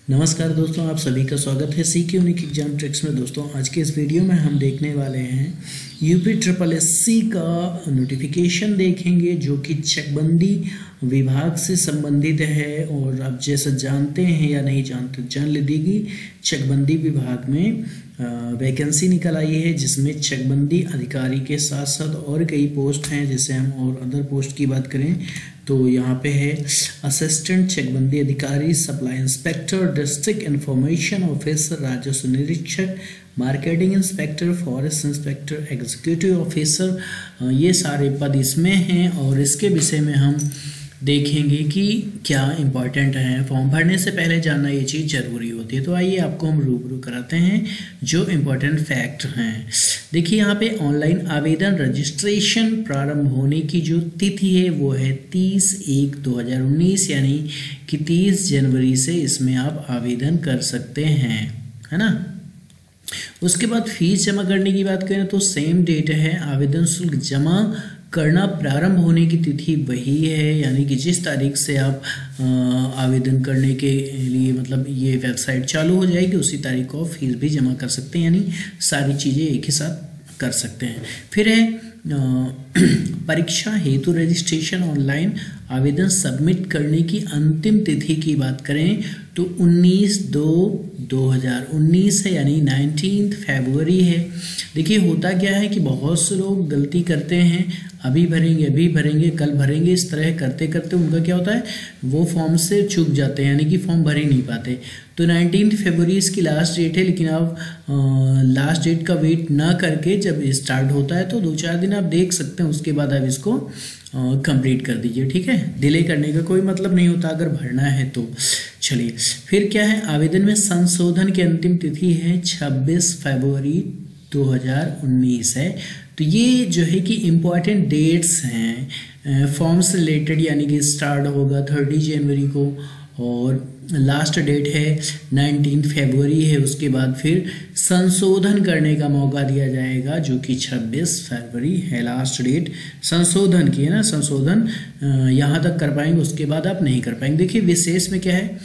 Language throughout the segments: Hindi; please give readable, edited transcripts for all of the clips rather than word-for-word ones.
नमस्कार दोस्तों, आप सभी का स्वागत है सीके यूनिक एग्जाम ट्रिक्स में। दोस्तों आज के इस वीडियो में हम देखने वाले हैं यूपी का नोटिफिकेशन देखेंगे जो कि चकबंदी विभाग से संबंधित है। और आप जैसा जानते हैं या नहीं जानते जान लीजिएगी, चकबंदी विभाग में वैकेंसी निकल आई है जिसमें चकबंदी अधिकारी के साथ साथ और कई पोस्ट हैं। जैसे हम और अदर पोस्ट की बात करें तो यहाँ पे है असिस्टेंट चकबंदी अधिकारी, supply inspector, district information officer, राजस्व निरीक्षक, marketing inspector, forest inspector, executive officer, ये सारे पद इसमें हैं। और इसके विषय में हम देखेंगे कि क्या इम्पोर्टेंट है। फॉर्म भरने से पहले जानना ये चीज़ ज़रूरी होती है। तो आइए आपको हम रूबरू कराते हैं जो इम्पोर्टेंट फैक्ट हैं। देखिए यहाँ पे ऑनलाइन आवेदन रजिस्ट्रेशन प्रारंभ होने की जो तिथि है वो है 30/1/2019, यानी कि 30 जनवरी से इसमें आप आवेदन कर सकते हैं, है ना। उसके बाद फीस जमा करने की बात करें तो सेम डेट है। आवेदन शुल्क जमा करना प्रारंभ होने की तिथि वही है, यानी कि जिस तारीख से आप आवेदन करने के लिए मतलब ये वेबसाइट चालू हो जाएगी उसी तारीख को फीस भी जमा कर सकते हैं, यानी सारी चीज़ें एक ही साथ कर सकते हैं। फिर है परीक्षा हेतु रजिस्ट्रेशन ऑनलाइन आवेदन सबमिट करने की अंतिम तिथि की बात करें तो 19/2/2019 है, यानी 19 फरवरी है। देखिए होता क्या है कि बहुत से लोग गलती करते हैं, अभी भरेंगे कल भरेंगे, इस तरह करते करते उनका क्या होता है वो फॉर्म से चूक जाते हैं, यानी कि फॉर्म भर ही नहीं पाते। तो 19 फरवरी इसकी लास्ट डेट है, लेकिन आप लास्ट डेट का वेट ना करके जब स्टार्ट होता है तो 2-4 दिन आप देख सकते हैं, उसके बाद आप इसको कंप्लीट कर दीजिए, ठीक है। डिले करने का कोई मतलब नहीं होता अगर भरना है तो। चलिए फिर क्या है, आवेदन में संशोधन की अंतिम तिथि है 26 फरवरी 2019 है। तो ये जो है कि इम्पॉर्टेंट डेट्स हैं फॉर्म से रिलेटेड, यानी कि स्टार्ट होगा 30 जनवरी को और लास्ट डेट है 19 फरवरी है। उसके बाद फिर संशोधन करने का मौका दिया जाएगा जो कि 26 फरवरी है लास्ट डेट संशोधन की, है ना। संशोधन यहाँ तक कर पाएंगे, उसके बाद आप नहीं कर पाएंगे। देखिए विशेष में क्या है,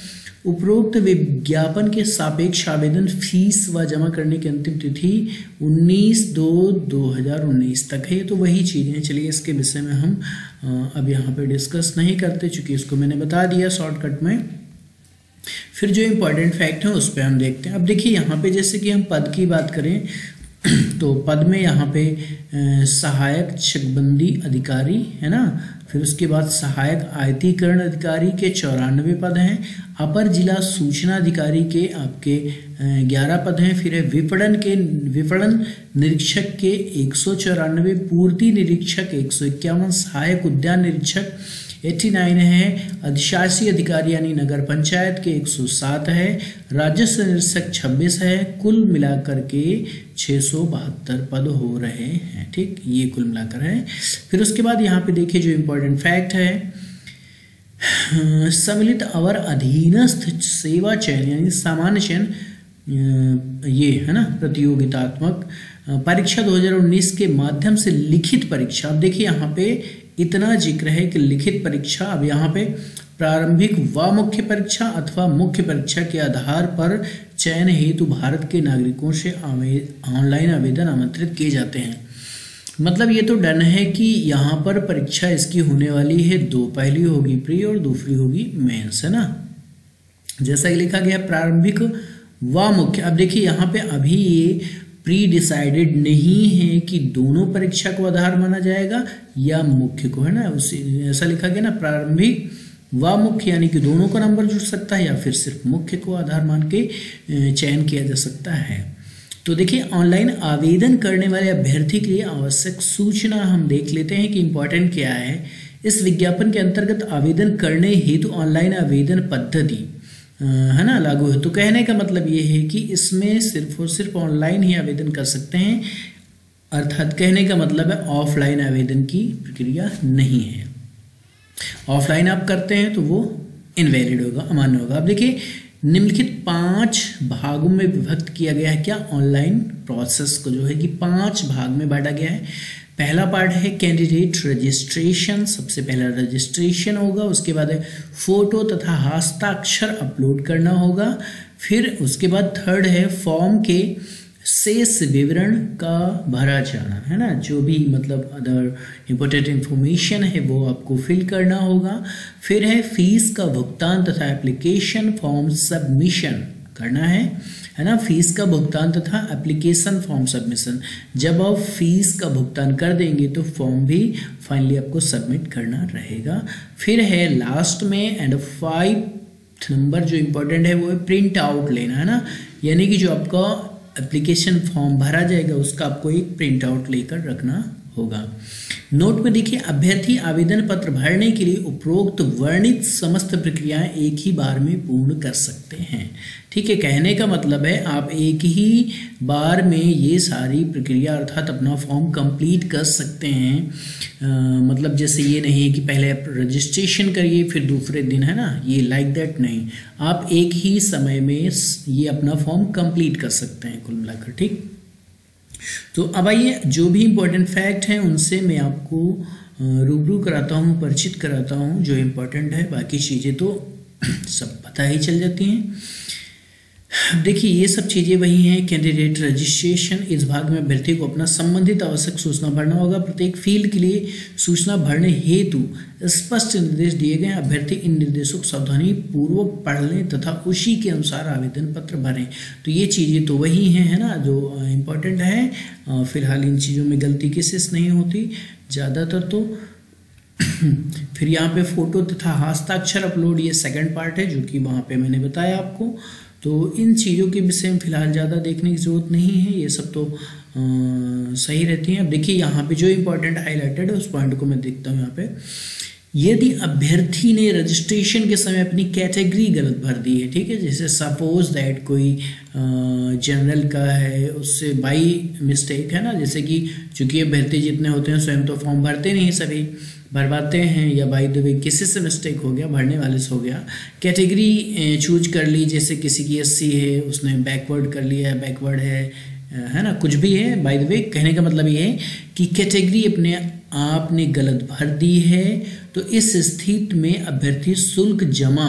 उपरोक्त विज्ञापन के सापेक्ष आवेदन फीस व जमा करने की अंतिम तिथि 19/2/2019 तक है। तो वही चीज़ें हैं। चलिए इसके विषय में हम अब यहाँ पे डिस्कस नहीं करते चूँकि इसको मैंने बता दिया शॉर्टकट में। फिर जो इम्पोर्टेंट फैक्ट है उस पर हम देखते हैं। अब देखिए यहाँ पे जैसे कि हम पद की बात करें तो पद में यहाँ पे सहायक चकबंदी अधिकारी है ना। फिर उसके बाद सहायक आयतीकरण अधिकारी के 94 पद हैं। अपर जिला सूचना अधिकारी के आपके 11 पद हैं। फिर है विपणन निरीक्षक के 194, पूर्ति निरीक्षक 151, सहायक उद्यान निरीक्षक 89 है, अधिशासी अधिकारी यानी नगर पंचायत के 107 है, राजस्व निरीक्षक 26 है। कुल मिलाकर के 672 पद हो रहे हैं, ठीक, ये कुल मिलाकर है। फिर उसके बाद यहाँ पे देखिए जो इम्पोर्टेंट फैक्ट है, सम्मिलित अवर अधीनस्थ सेवा चयन यानी सामान्य चयन, ये है ना प्रतियोगितात्मक परीक्षा 2019 के माध्यम से लिखित परीक्षा। अब देखिए यहाँ पे इतना जिक्र है कि लिखित परीक्षा, अब यहाँ पे प्रारंभिक व मुख्य परीक्षा अथवा मुख्य परीक्षा के आधार पर चयन हेतु भारत के नागरिकों से ऑनलाइन आवेदन आमंत्रित किए जाते हैं। मतलब ये तो डन है कि यहाँ पर परीक्षा इसकी होने वाली है 2, पहली होगी प्री और दूसरी होगी मेंस, है ना। जैसा कि लिखा गया प्रारंभिक व मुख्य। अब देखिए यहाँ पे अभी ये प्री डिसाइडेड नहीं है कि दोनों परीक्षा को आधार माना जाएगा या मुख्य को, है ना। ऐसा लिखा गया ना प्रारंभिक व मुख्य, यानी कि दोनों का नंबर जुड़ सकता है या फिर सिर्फ मुख्य को आधार मान के चयन किया जा सकता है। तो देखिए ऑनलाइन आवेदन करने वाले अभ्यर्थी के लिए आवश्यक सूचना हम देख लेते हैं कि इम्पोर्टेंट क्या है। इस विज्ञापन के अंतर्गत आवेदन करने हेतु ऑनलाइन आवेदन पद्धति है ना लागू है। तो कहने का मतलब ये है कि इसमें सिर्फ और सिर्फ ऑनलाइन ही आवेदन कर सकते हैं, अर्थात कहने का मतलब है ऑफलाइन आवेदन की प्रक्रिया नहीं है। ऑफलाइन आप करते हैं तो वो इनवैलिड होगा, अमान्य होगा। अब देखिए निम्नलिखित 5 भागों में विभक्त किया गया है क्या ऑनलाइन प्रोसेस को, जो है कि 5 भाग में बांटा गया है। पहला पार्ट है कैंडिडेट रजिस्ट्रेशन, सबसे पहला रजिस्ट्रेशन होगा, उसके बाद है फोटो तथा हस्ताक्षर अपलोड करना होगा, फिर उसके बाद थर्ड है फॉर्म के शेष विवरण का भरा जाना, है ना, जो भी मतलब अदर इम्पोर्टेंट इंफॉर्मेशन है वो आपको फिल करना होगा, फिर है फीस का भुगतान तथा एप्लीकेशन फॉर्म सबमिशन करना है ना, फीस का भुगतान तथा एप्लीकेशन फॉर्म सबमिशन। जब आप फीस का भुगतान कर देंगे तो फॉर्म भी फाइनली आपको सबमिट करना रहेगा। फिर है लास्ट में एंड 5 नंबर जो इम्पोर्टेंट है वो है प्रिंट आउट लेना, है ना, यानी कि जो आपका एप्लीकेशन फॉर्म भरा जाएगा उसका आपको एक प्रिंट आउट लेकर रखना होगा। नोट में देखिए, अभ्यर्थी आवेदन पत्र भरने के लिए उपरोक्त वर्णित समस्त प्रक्रियाएं एक ही बार में पूर्ण कर सकते हैं। ठीक है, कहने का मतलब है आप एक ही बार में ये सारी प्रक्रिया अर्थात अपना फॉर्म कंप्लीट कर सकते हैं। मतलब जैसे ये नहीं है कि पहले आप रजिस्ट्रेशन करिए फिर दूसरे दिन, है ना, ये लाइक दैट नहीं, आप एक ही समय में ये अपना फॉर्म कंप्लीट कर सकते हैं कुल मिलाकर। ठीक, तो अब आइए जो भी इम्पोर्टेंट फैक्ट हैं उनसे मैं आपको रूबरू कराता हूँ, परिचित कराता हूँ जो इम्पोर्टेंट है, बाकी चीज़ें तो सब पता ही चल जाती हैं। देखिए ये सब चीज़ें वही हैं। कैंडिडेट रजिस्ट्रेशन, इस भाग में अभ्यर्थी को अपना संबंधित आवश्यक सूचना भरना होगा। प्रत्येक फील्ड के लिए सूचना भरने हेतु स्पष्ट निर्देश दिए गए। अभ्यर्थी इन निर्देशों को सावधानी पूर्वक पढ़ लें तथा उसी के अनुसार आवेदन पत्र भरें। तो ये चीज़ें तो वही हैं, है ना, जो इम्पोर्टेंट है। फिलहाल इन चीज़ों में गलती केसेस नहीं होती ज़्यादातर तो। फिर यहाँ पे फोटो तथा हस्ताक्षर अपलोड, ये सेकंड पार्ट है जो कि वहाँ पे मैंने बताया आपको। तो इन चीज़ों के विषय में फिलहाल ज़्यादा देखने की ज़रूरत नहीं है, ये सब तो सही रहती हैं। अब देखिए यहाँ पे जो इम्पोर्टेंट हाईलाइटेड है उस पॉइंट को मैं देखता हूँ यहाँ पे। यदि अभ्यर्थी ने रजिस्ट्रेशन के समय अपनी कैटेगरी गलत भर दी है, ठीक है, जैसे सपोज दैट कोई जनरल का है, उससे बाई मिस्टेक, है ना, जैसे कि चूंकि अभ्यर्थी जितने होते हैं स्वयं तो फॉर्म भरते नहीं, सभी भरवाते हैं, या बाई द वे किसी से मिस्टेक हो गया, भरने वाले से हो गया, कैटेगरी चूज कर ली, जैसे किसी की SC है उसने बैकवर्ड कर लिया, बैकवर्ड है ना, कुछ भी है। बाय द वे कहने का मतलब ये है कि कैटेगरी अपने आपने गलत भर दी है, तो इस स्थिति में अभ्यर्थी शुल्क जमा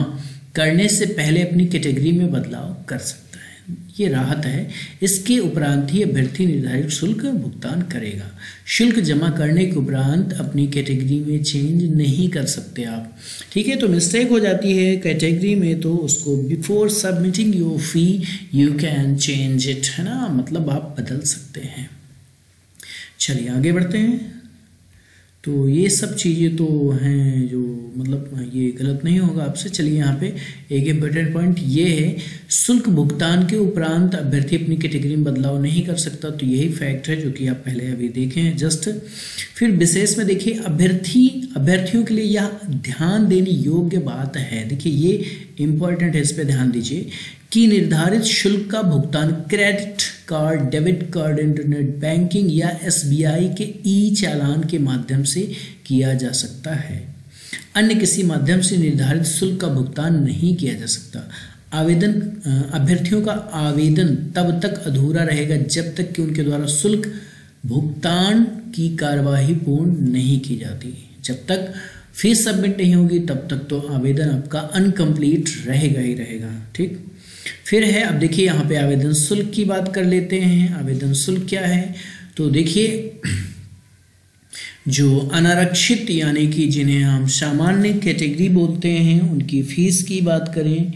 करने से पहले अपनी कैटेगरी में बदलाव कर सकता है, ये राहत है। इसके उपरांत ही अभ्यर्थी निर्धारित शुल्क भुगतान करेगा। शुल्क जमा करने के उपरांत अपनी कैटेगरी में चेंज नहीं कर सकते आप, ठीक है। तो मिस्टेक हो जाती है कैटेगरी में, तो उसको before submitting your fee you can change it, है ना, मतलब आप बदल सकते हैं। चलिए आगे बढ़ते हैं। तो ये सब चीज़ें तो हैं जो मतलब ये गलत नहीं होगा आपसे। चलिए यहाँ पे एक इम्पोर्टेंट पॉइंट ये है, शुल्क भुगतान के उपरांत अभ्यर्थी अपनी कैटेगरी में बदलाव नहीं कर सकता। तो यही फैक्ट है जो कि आप पहले अभी देखे हैं जस्ट। फिर विशेष में देखिए अभ्यर्थियों के लिए यह ध्यान देने योग्य बात है, देखिए ये इम्पोर्टेंट है, इस पर ध्यान दीजिए कि निर्धारित शुल्क का भुगतान credit card, debit card, internet banking या SBI के चालान के माध्यम से किया जा सकता है। अन्य किसी माध्यम से निर्धारित शुल्क का भुगतान नहीं किया जा सकता। अभ्यर्थियों का आवेदन तब तक अधूरा रहेगा जब तक कि उनके द्वारा शुल्क भुगतान की कार्यवाही पूर्ण नहीं की जाती। जब तक फीस सबमिट नहीं होगी तब तक तो आवेदन आपका अनकम्प्लीट रहेगा ही रहेगा, ठीक। फिर है, अब देखिए यहाँ पे आवेदन शुल्क की बात कर लेते हैं। आवेदन शुल्क क्या है, तो देखिए जो अनारक्षित यानी कि जिन्हें हम सामान्य कैटेगरी बोलते हैं उनकी फीस की बात करें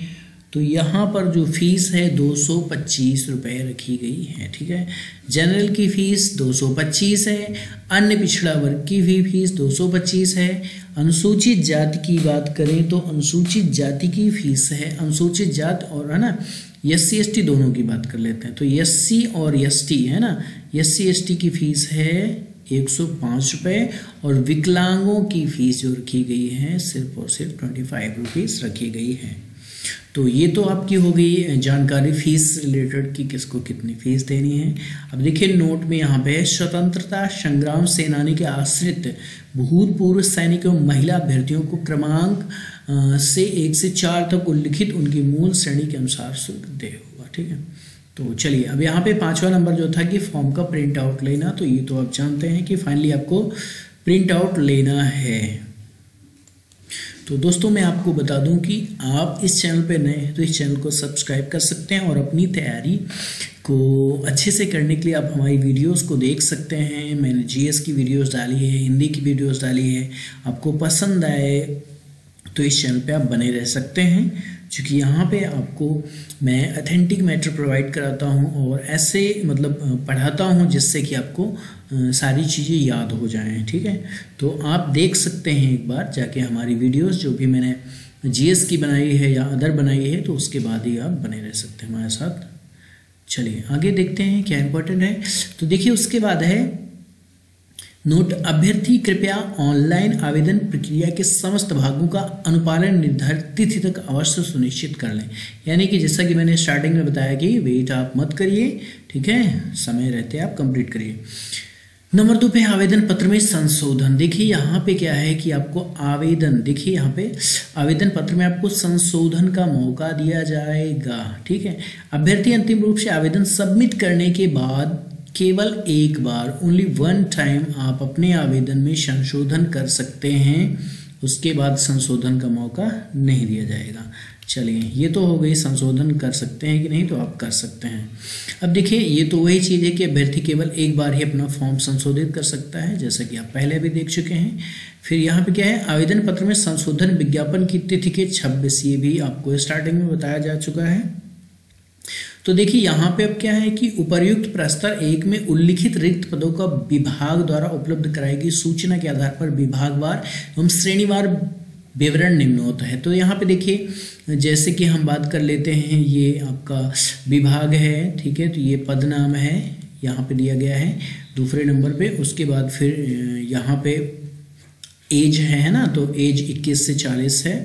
तो यहाँ पर जो फीस है 225 रुपये रखी गई है, ठीक है। जनरल की फीस 225 है, अन्य पिछड़ा वर्ग की भी फीस 225 है। अनुसूचित जाति की बात करें तो अनुसूचित जाति की फीस है, अनुसूचित जाति और है ना SC ST दोनों की बात कर लेते हैं तो SC और ST है ना, SC ST की फीस है 105 रुपये और विकलांगों की फीस जो रखी गई है सिर्फ और सिर्फ 25 रुपीज़ रखी गई है। तो ये तो आपकी हो गई जानकारी फीस रिलेटेड की किसको कितनी फीस देनी है। अब देखिए नोट में यहाँ पे स्वतंत्रता संग्राम सेनानी के आश्रित भूतपूर्व सैनिकों महिला अभ्यर्थियों को क्रमांक से 1 से 4 तक उल्लिखित उनकी मूल श्रेणी के अनुसार शुल्क देय होगा, ठीक है। तो चलिए अब यहाँ पे 5वां नंबर जो था कि फॉर्म का प्रिंट आउट लेना, तो ये तो आप जानते हैं कि फाइनली आपको प्रिंट आउट लेना है। तो दोस्तों मैं आपको बता दूं कि आप इस चैनल पे नए हैं तो इस चैनल को सब्सक्राइब कर सकते हैं और अपनी तैयारी को अच्छे से करने के लिए आप हमारी वीडियोस को देख सकते हैं। मैंने जीएस की वीडियोस डाली है, हिंदी की वीडियोस डाली है, आपको पसंद आए तो इस चैनल पे आप बने रह सकते हैं, क्योंकि यहाँ पे आपको मैं ऑथेंटिक मैटर प्रोवाइड कराता हूँ और ऐसे मतलब पढ़ाता हूँ जिससे कि आपको सारी चीज़ें याद हो जाएं। ठीक है, तो आप देख सकते हैं एक बार जाके हमारी वीडियोस जो भी मैंने जीएस की बनाई है या अदर बनाई है, तो उसके बाद ही आप बने रह सकते हैं हमारे साथ। चलिए आगे देखते हैं क्या इंपॉर्टेंट है। तो देखिए उसके बाद है नोट, अभ्यर्थी कृपया ऑनलाइन आवेदन प्रक्रिया के समस्त भागों का अनुपालन निर्धारित तिथि तक अवश्य सुनिश्चित कर लें। यानी कि जैसा कि मैंने स्टार्टिंग में बताया कि वेट आप मत करिए, ठीक है, समय रहते आप कंप्लीट करिए। नंबर 2 पे आवेदन पत्र में संशोधन। देखिए यहाँ पे क्या है कि आपको आवेदन, देखिए यहाँ पे आवेदन पत्र में आपको संशोधन का मौका दिया जाएगा। ठीक है, अभ्यर्थी अंतिम रूप से आवेदन सबमिट करने के बाद केवल एक बार, ओनली वन टाइम आप अपने आवेदन में संशोधन कर सकते हैं, उसके बाद संशोधन का मौका नहीं दिया जाएगा। चलिए ये तो हो गई, संशोधन कर सकते हैं कि नहीं, तो आप कर सकते हैं। अब देखिए ये तो वही चीज़ है कि अभ्यर्थी केवल एक बार ही अपना फॉर्म संशोधित कर सकता है, जैसा कि आप पहले भी देख चुके हैं। फिर यहाँ पे क्या है, आवेदन पत्र में संशोधन विज्ञापन की तिथि के 26, ये भी आपको स्टार्टिंग में बताया जा चुका है। तो देखिए यहाँ पे अब क्या है कि उपर्युक्त प्रस्तर 1 में उल्लिखित रिक्त पदों का विभाग द्वारा उपलब्ध कराई गई सूचना के आधार पर विभागवार एवं श्रेणीवार विवरण निम्नोक्त है। तो यहाँ पे देखिए जैसे कि हम बात कर लेते हैं, ये आपका विभाग है, ठीक है, तो ये पद नाम है यहाँ पे दिया गया है दूसरे नंबर पे। उसके बाद फिर यहाँ पे एज है ना, तो एज 21 से 40 है।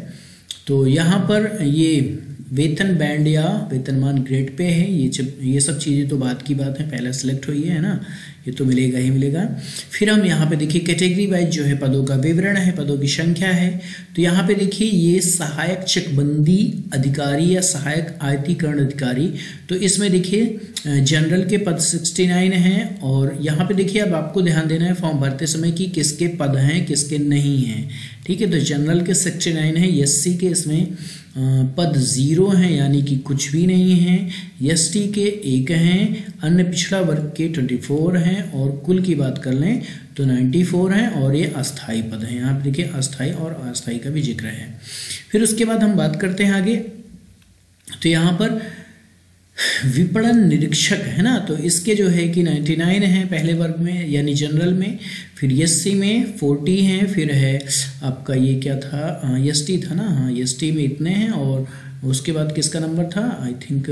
तो यहाँ पर ये वेतन बैंड या वेतनमान ग्रेड पे है, ये सब चीज़ें तो बात की बात है, पहले सेलेक्ट हुई है ना, ये तो मिलेगा ही मिलेगा। फिर हम यहाँ पे देखिए कैटेगरी वाइज जो है पदों का विवरण है, पदों की संख्या है। तो यहाँ पे देखिए ये सहायक चकबंदी अधिकारी या सहायक आयतीकरण अधिकारी, तो इसमें देखिए जनरल के पद 69 हैं। और यहाँ पे देखिए अब आपको ध्यान देना है फॉर्म भरते समय कि किसके पद हैं किसके नहीं हैं। ठीक है, तो जनरल के 69 है, एससी के इसमें पद 0 हैं यानी कि कुछ भी नहीं है, एसटी के 1 हैं, अन्य पिछड़ा वर्ग के 24 हैं और कुल की बात कर लें तो 94 हैं और ये अस्थाई पद हैं। यहाँ पे देखिए अस्थाई और अस्थाई का भी जिक्र है। फिर उसके बाद हम बात करते हैं आगे, तो यहाँ पर विपणन निरीक्षक है ना, तो इसके जो है कि 99 हैं पहले वर्ग में यानी जनरल में, फिर एससी में 40 हैं, फिर है आपका ये क्या था, एसटी था ना, हाँ एसटी में इतने हैं। और उसके बाद किसका नंबर था, आई थिंक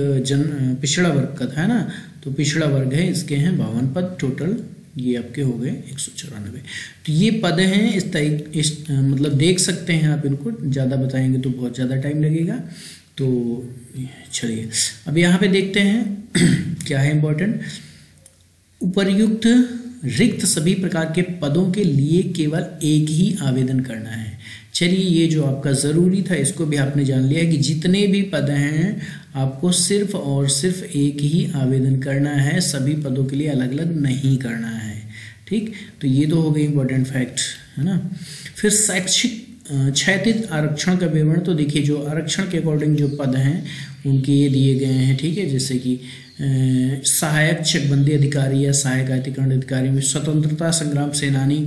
पिछड़ा वर्ग का था ना, तो पिछड़ा वर्ग है, इसके हैं 52 पद टोटल, ये आपके हो गए 194। तो ये पद हैं इस मतलब देख सकते हैं आप इनको, ज़्यादा बताएंगे तो बहुत ज़्यादा टाइम लगेगा। तो चलिए अब यहाँ पे देखते हैं क्या है इम्पोर्टेंट, उपर्युक्त रिक्त सभी प्रकार के पदों के लिए केवल एक ही आवेदन करना है। चलिए ये जो आपका ज़रूरी था इसको भी आपने जान लिया कि जितने भी पद हैं आपको सिर्फ और सिर्फ एक ही आवेदन करना है, सभी पदों के लिए अलग अलग नहीं करना है। ठीक, तो ये तो हो गई इम्पोर्टेंट फैक्ट है ना। फिर शैक्षिक क्षैतिज आरक्षण का विवरण, तो देखिए जो आरक्षण के अकॉर्डिंग जो पद हैं उनके ये दिए गए हैं। ठीक है, जैसे कि सहायक चकबंदी अधिकारी या सहायक आयतीकरण अधिकारी में स्वतंत्रता संग्राम सेनानी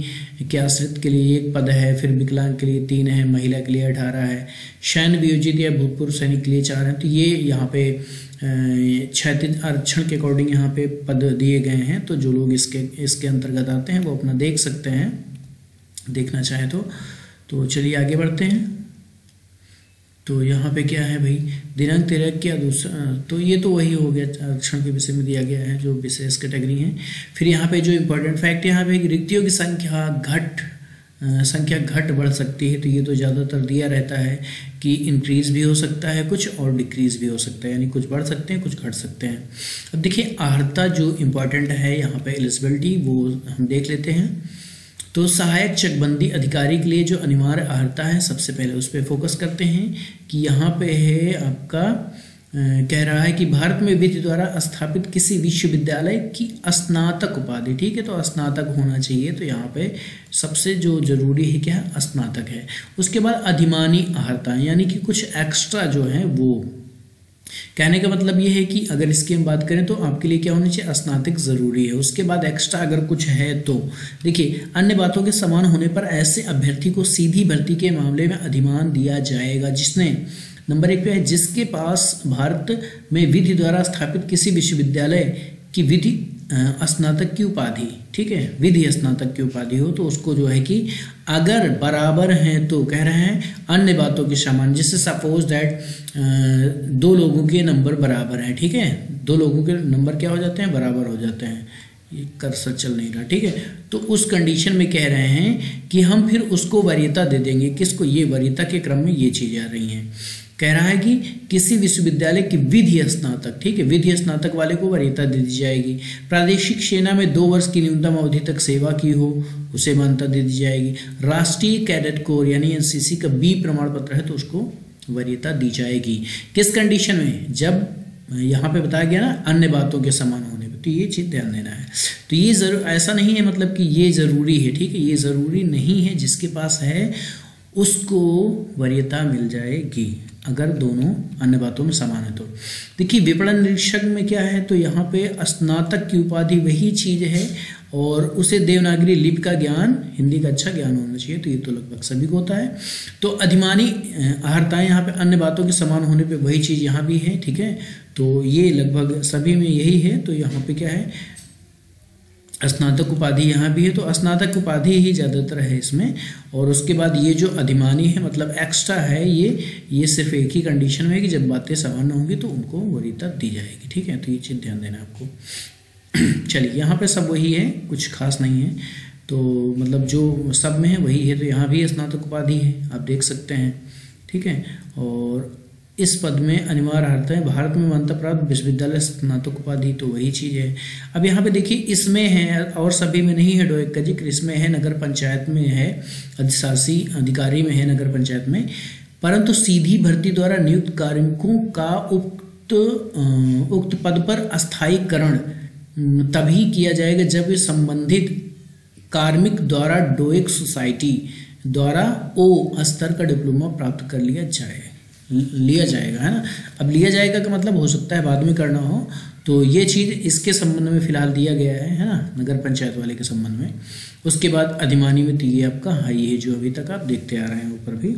के आश्रित के लिए 1 पद है, फिर विकलांग के लिए 3 है, महिला के लिए 18 है, सैन्य वियोजित या भूतपूर्व सैनिक के लिए 4 है। तो ये यहाँ पे क्षैतिज आरक्षण के अकॉर्डिंग यहाँ पे पद दिए गए हैं। तो जो लोग इसके अंतर्गत आते हैं वो अपना देख सकते हैं, देखना चाहे तो चलिए आगे बढ़ते हैं। तो यहाँ पे क्या है भाई, दिनांक 13 क्या दूसरा, तो ये तो वही हो गया आरक्षण के विषय में दिया गया है जो विशेष कैटेगरी है। फिर यहाँ पे जो इम्पोर्टेंट फैक्ट यहाँ पे रिक्तियों की संख्या घट बढ़ सकती है। तो ये तो ज़्यादातर दिया रहता है कि इंक्रीज़ भी हो सकता है कुछ और डिक्रीज़ भी हो सकता है, यानी कुछ बढ़ सकते हैं कुछ घट सकते हैं। अब देखिए अर्हता जो इम्पोर्टेंट है यहाँ पे एलिजिबिलिटी, वो हम देख लेते हैं। तो सहायक चकबंदी अधिकारी के लिए जो अनिवार्य अर्हता है सबसे पहले उस पर फोकस करते हैं कि यहाँ पे है आपका कह रहा है कि भारत में विधि द्वारा स्थापित किसी विश्वविद्यालय की स्नातक उपाधि, ठीक है, तो स्नातक होना चाहिए। तो यहाँ पे सबसे जो जरूरी है क्या है, स्नातक है। उसके बाद अधिमानी अर्हताएं, यानी कि कुछ एक्स्ट्रा जो है वो, कहने का मतलब ये है कि अगर इसकी हम बात करें तो आपके लिए क्या होनी चाहिए, स्नातक जरूरी है। उसके बाद एक्स्ट्रा अगर कुछ है तो देखिए, अन्य बातों के समान होने पर ऐसे अभ्यर्थी को सीधी भर्ती के मामले में अधिमान दिया जाएगा जिसने, नंबर 1 पे है, जिसके पास भारत में विधि द्वारा स्थापित किसी विश्वविद्यालय की विधि स्नातक की उपाधि, ठीक है, विधि स्नातक की उपाधि हो, तो उसको जो है कि अगर बराबर हैं तो कह रहे हैं अन्य बातों के समान, जैसे सपोज दैट 2 लोगों के नंबर बराबर हैं, ठीक है, 2 लोगों के नंबर क्या हो जाते हैं, बराबर हो जाते हैं। ये कर्सर चल नहीं रहा, ठीक है, तो उस कंडीशन में कह रहे हैं कि हम फिर उसको वरीयता दे देंगे। किसको, ये वरीयता के क्रम में ये चीजें आ रही हैं। कह रहा है कि किसी विश्वविद्यालय की विधि स्नातक, ठीक है, विधि स्नातक वाले को वरीयता दे दी जाएगी। प्रादेशिक सेना में 2 वर्ष की न्यूनतम अवधि तक सेवा की हो, उसे मान्यता दे दी जाएगी। राष्ट्रीय कैडेट कोर यानी एनसीसी का बी प्रमाण पत्र है तो उसको वरीयता दी जाएगी। किस कंडीशन में, जब यहाँ पे बताया गया ना अन्य बातों के समान होने पे, तो ये चीज ध्यान देना है। तो ये जरूर ऐसा नहीं है मतलब कि ये जरूरी है, ठीक है, ये जरूरी नहीं है, जिसके पास है उसको वरीयता मिल जाएगी अगर दोनों अन्य बातों में समान है तो। देखिए विपणन निरीक्षक में क्या है, तो यहाँ पे स्नातक की उपाधि वही चीज है और उसे देवनागरी लिपि का ज्ञान, हिंदी का अच्छा ज्ञान होना चाहिए, तो ये तो लगभग सभी को होता है। तो अधिमानी अर्हताएं यहाँ पे अन्य बातों के समान होने पे वही चीज यहाँ भी है, ठीक है, तो ये लगभग सभी में यही है। तो यहाँ पे क्या है, स्नातक उपाधि यहाँ भी है, तो स्नातक उपाधि ही ज़्यादातर है इसमें। और उसके बाद ये जो अधिमानी है मतलब एक्स्ट्रा है, ये सिर्फ एक ही कंडीशन में है कि जब बातें समान होंगी तो उनको वरीयता दी जाएगी, ठीक है, तो ये चीज़ ध्यान देना आपको। चलिए यहाँ पे सब वही है, कुछ खास नहीं है, तो मतलब जो सब में है वही है, तो यहाँ भी स्नातक उपाधि है, आप देख सकते हैं, ठीक है। और इस पद में अनिवार्य अर्हताएं, भारत में मान्यता प्राप्त विश्वविद्यालय स्नातक उपाधि, तो वही चीज़ है। अब यहाँ पे देखिए इसमें है और सभी में नहीं है डोएक का जिक्र, इसमें है नगर पंचायत में है, अधिशासी अधिकारी में है नगर पंचायत में, परंतु सीधी भर्ती द्वारा नियुक्त कार्मिकों का उक्त पद पर अस्थायीकरण तभी किया जाएगा जब संबंधित कार्मिक द्वारा डोएक सोसाइटी द्वारा ओ स्तर का डिप्लोमा प्राप्त कर लिया जाएगा, है ना। अब लिया जाएगा का मतलब हो सकता है बाद में करना हो, तो ये चीज़ इसके संबंध में फिलहाल दिया गया है ना, नगर पंचायत वाले के संबंध में। उसके बाद अधिमानी में तो ये आपका हाई है जो अभी तक आप देखते आ रहे हैं ऊपर भी।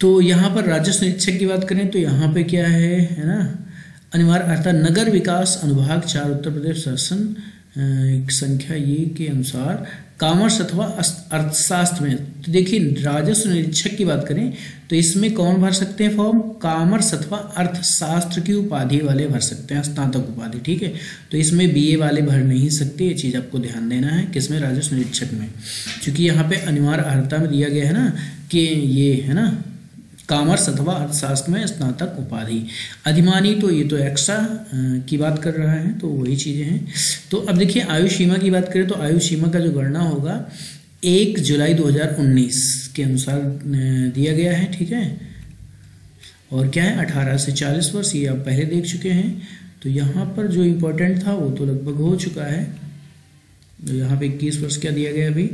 तो यहाँ पर राजस्व निरीक्षक की बात करें तो यहाँ पे क्या है ना, अनिवार्य अर्थात नगर विकास अनुभाग 4 उत्तर प्रदेश शासन संख्या ये के अनुसार कॉमर्स अथवा अर्थशास्त्र में। तो देखिए राजस्व निरीक्षक की बात करें तो इसमें कौन भर सकते हैं फॉर्म, कॉमर्स अथवा अर्थशास्त्र की उपाधि वाले भर सकते हैं, स्नातक उपाधि, ठीक है। तो इसमें बीए वाले भर नहीं सकते, ये चीज़ आपको ध्यान देना है। किसमें, राजस्व निरीक्षक में, क्योंकि यहाँ पे अनिवार्य अर्हता में दिया गया है ना कि ये है ना कॉमर्स अथवा अर्थशास्त्र में स्नातक उपाधि। अधिमानी तो ये तो एक्स्ट्रा की बात कर रहा है, तो वही चीज़ें हैं। तो अब देखिए आयु सीमा की बात करें तो आयु सीमा का जो गणना होगा 1 जुलाई 2019 के अनुसार दिया गया है, ठीक है। और क्या है 18 से 40 वर्ष, ये आप पहले देख चुके हैं। तो यहाँ पर जो इम्पोर्टेंट था वो तो लगभग हो चुका है। तो यहाँ पे 21 वर्ष क्या दिया गया अभी,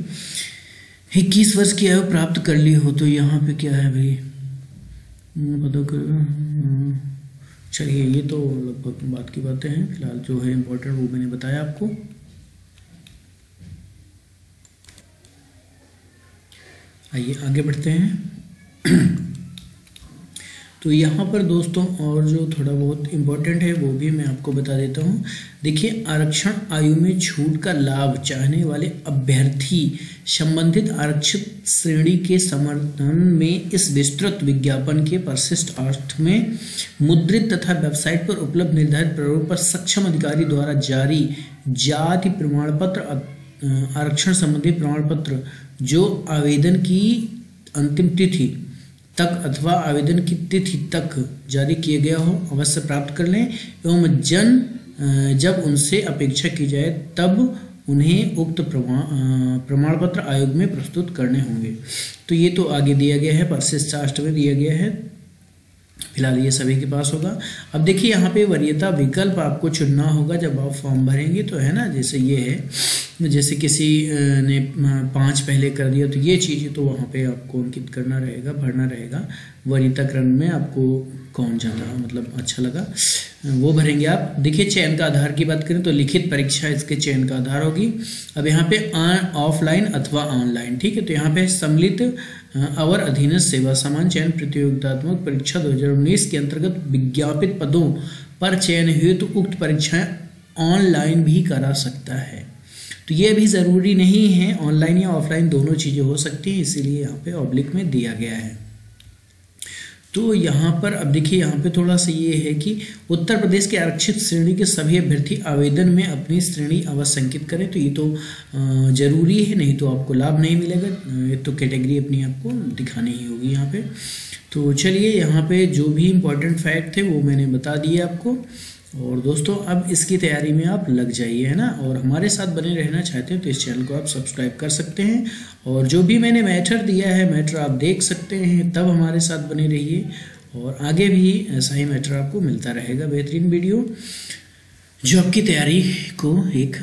21 वर्ष की आयु प्राप्त कर ली हो, तो यहाँ पे क्या है भाई पता कर। चलिए ये तो लगभग बात की बातें हैं, फिलहाल जो है इम्पोर्टेंट वो मैंने बताया आपको। आइए आगे बढ़ते हैं। तो यहाँ पर दोस्तों और जो थोड़ा बहुत इम्पोर्टेंट है वो भी मैं आपको बता देता हूँ। देखिए आरक्षण आयु में छूट का लाभ चाहने वाले अभ्यर्थी संबंधित आरक्षित श्रेणी के समर्थन में इस विस्तृत विज्ञापन के परिशिष्ट अर्थ में मुद्रित तथा वेबसाइट पर उपलब्ध निर्धारित प्रारूप पर सक्षम अधिकारी द्वारा जारी जाति प्रमाण पत्र, आरक्षण संबंधी प्रमाण पत्र जो आवेदन की अंतिम तिथि तक अथवा आवेदन की तिथि तक जारी किए गया हो अवश्य प्राप्त कर लें एवं जब उनसे अपेक्षा की जाए तब उन्हें उक्त प्रमाण पत्र आयोग में प्रस्तुत करने होंगे। तो ये तो आगे दिया गया है, परिशिष्ट में दिया गया है। फिलहाल ये सभी के पास होगा। अब देखिए यहाँ पे वरीयता विकल्प आपको चुनना होगा जब आप फॉर्म भरेंगे, तो है ना, जैसे ये है, जैसे किसी ने 5 पहले कर दिया तो ये चीज़ें तो वहाँ पे आपको अंकित करना रहेगा, भरना रहेगा। वरीयता क्रम में आपको कौन ज़्यादा मतलब अच्छा लगा वो भरेंगे आप। देखिए चयन का आधार की बात करें तो लिखित परीक्षा इसके चयन का आधार होगी। अब यहाँ पे ऑफलाइन अथवा ऑनलाइन, ठीक है, तो यहाँ पे सम्मिलित अवर अधीनस्थ सेवा समान चयन प्रतियोगितात्मक परीक्षा 2019 के अंतर्गत विज्ञापित पदों पर चयन हेतु उक्त परीक्षाएं ऑनलाइन भी करा सकता है। तो ये भी ज़रूरी नहीं है, ऑनलाइन या ऑफलाइन दोनों चीज़ें हो सकती हैं, इसीलिए यहाँ पे ऑब्लिक में दिया गया है। तो यहाँ पर अब देखिए यहाँ पे थोड़ा सा ये है कि उत्तर प्रदेश के आरक्षित श्रेणी के सभी अभ्यर्थी आवेदन में अपनी श्रेणी अवश्य अंकित करें। तो ये तो जरूरी है, नहीं तो आपको लाभ नहीं मिलेगा। ये तो कैटेगरी अपनी आपको दिखानी ही होगी यहाँ पे। तो चलिए यहाँ पे जो भी इम्पोर्टेंट फैक्ट थे वो मैंने बता दिए आपको। और दोस्तों अब इसकी तैयारी में आप लग जाइए, है ना। और हमारे साथ बने रहना चाहते हैं तो इस चैनल को आप सब्सक्राइब कर सकते हैं, और जो भी मैंने मैटर दिया है मैटर आप देख सकते हैं, तब हमारे साथ बने रहिए। और आगे भी ऐसा ही मैटर आपको मिलता रहेगा, बेहतरीन वीडियो जो आपकी तैयारी को एक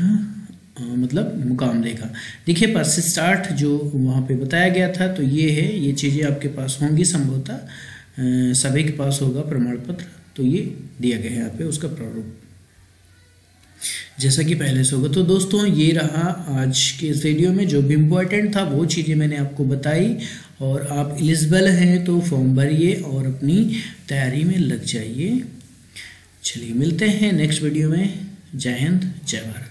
मतलब मुकाम देगा। देखिए पर्स स्टार्ट जो वहाँ पे बताया गया था, तो ये है, ये चीज़ें आपके पास होंगी संभवतः सभी के पास होगा प्रमाण पत्र। तो ये दिया गया है यहाँ पे उसका प्रारूप जैसा कि पहले से होगा। तो दोस्तों ये रहा आज के इस वीडियो में, जो भी इम्पोर्टेंट था वो चीज़ें मैंने आपको बताई। और आप एलिजिबल हैं तो फॉर्म भरिए और अपनी तैयारी में लग जाइए। चलिए मिलते हैं नेक्स्ट वीडियो में। जय हिंद, जय भारत।